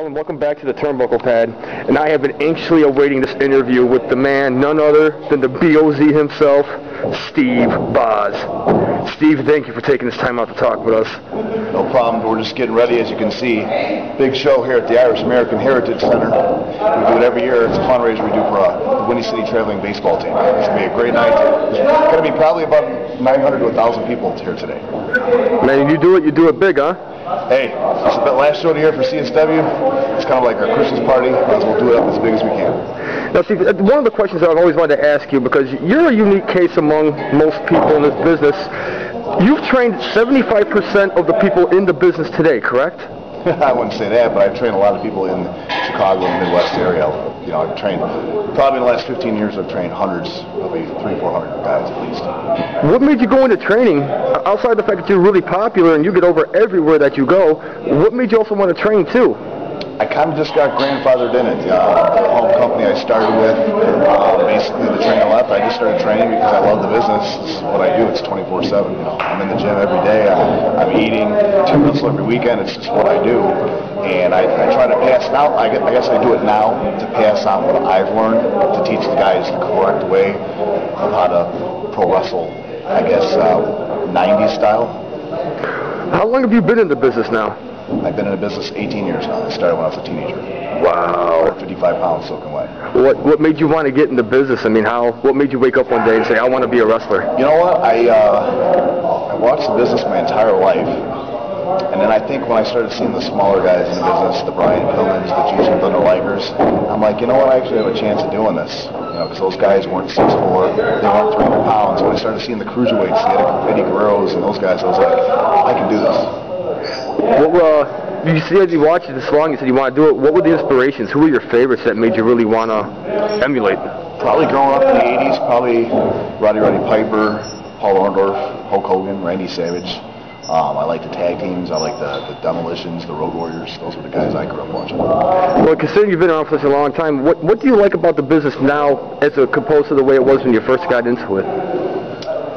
gentlemen, welcome back to the TurnBucklePad, and I have been anxiously awaiting this interview with the man, none other than the B-O-Z himself, Steve Boz. Steve, thank you for taking this time out to talk with us. No problem. We're just getting ready, as you can see. Big show here at the Irish American Heritage Center. We do it every year. It's a fundraiser we do for the Windy City Traveling Baseball Team. It's going to be a great night. There's going to be probably about 900 to 1,000 people here today. Man, you do it big, huh? Hey, it's the last show of the year for CSW. It's kind of like our Christmas party. We'll do it up as big as we can. Now, Steve, one of the questions that I've always wanted to ask you, because you're a unique case among most people in this business, you've trained 75% of the people in the business today, correct? I wouldn't say that, but I've trained a lot of people in Chicago and the Midwest area. You know, I've trained, probably in the last 15 years, I've trained hundreds, probably 300-400 guys at least. What made you go into training, outside the fact that you're really popular and you get over everywhere that you go, what made you also want to train too? I kind of just got grandfathered in it. The home company I started with, basically the trainer left. I just started training because I love the business. This is what I do. It's 24/7. You know, I'm in the gym every day. I'm eating. I wrestle every weekend. It's just what I do. And I try to pass it out. I guess I do it now to pass on what I've learned, to teach the guys the correct way of how to pro wrestle, I guess, 90s style. How long have you been in the business now? I've been in the business 18 years now. I started when I was a teenager. Wow. 55 pounds soaking wet. What made you want to get in the business? I mean, what made you wake up one day and say, I want to be a wrestler? You know what? I watched the business my entire life. And then I think when I started seeing the smaller guys in the business, the Brian Pillmans, the Jushin Thunder Ligers, I'm like, you know what? I actually have a chance of doing this. You know, because those guys weren't 6'4", they weren't 300 pounds. When I started seeing the cruiserweights, the Eddie Guerreros and those guys, I was like, I can do this. Well, you said you watched it this long, you said you want to do it. What were the inspirations? Who were your favorites that made you really want to emulate? Probably growing up in the 80s, probably Roddy Piper, Paul Orndorff, Hulk Hogan, Randy Savage. I like the tag teams. I like the Demolitions, the Road Warriors. Those were the guys I grew up watching. Well, considering you've been around for such a long time, what do you like about the business now as opposed to the way it was when you first got into it?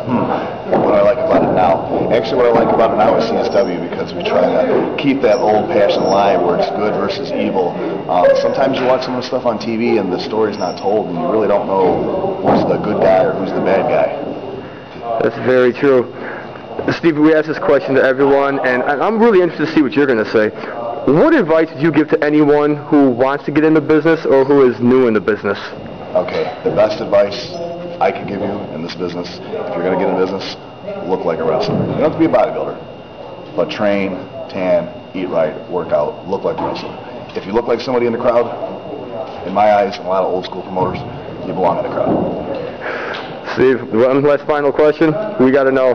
What I like about it now? Actually, what I like about it now is CSW, because we try to keep that old passion alive where it's good versus evil. Sometimes you watch some of the stuff on TV and the story's not told, and you really don't know who's the good guy or who's the bad guy. That's very true. Steve, we ask this question to everyone, and I'm really interested to see what you're going to say. What advice would you give to anyone who wants to get into business or who is new in the business? Okay, the best advice I could give you in this business, if you're going to get in business, look like a wrestler. You don't have to be a bodybuilder, but train, tan, eat right, work out, look like a wrestler. If you look like somebody in the crowd, in my eyes, and a lot of old school promoters, you belong in the crowd. Steve, one last final question. We got to know,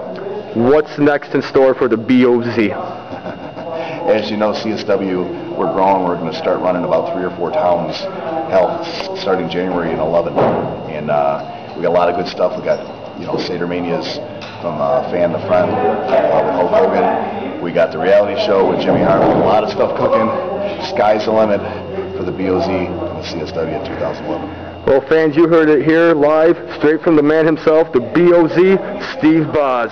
what's next in store for the B-O-Z? As you know, CSW, we're growing. We're going to start running about 3 or 4 towns, starting January 11. And we got a lot of good stuff. We got, you know, Seder Manias from Fan to Friend with Hulk Hogan. We got the reality show with Jimmy Hart. A lot of stuff cooking. Sky's the limit for the B-O-Z and the CSW in 2011. Well, fans, you heard it here live, straight from the man himself, the B-O-Z, Steve Boz.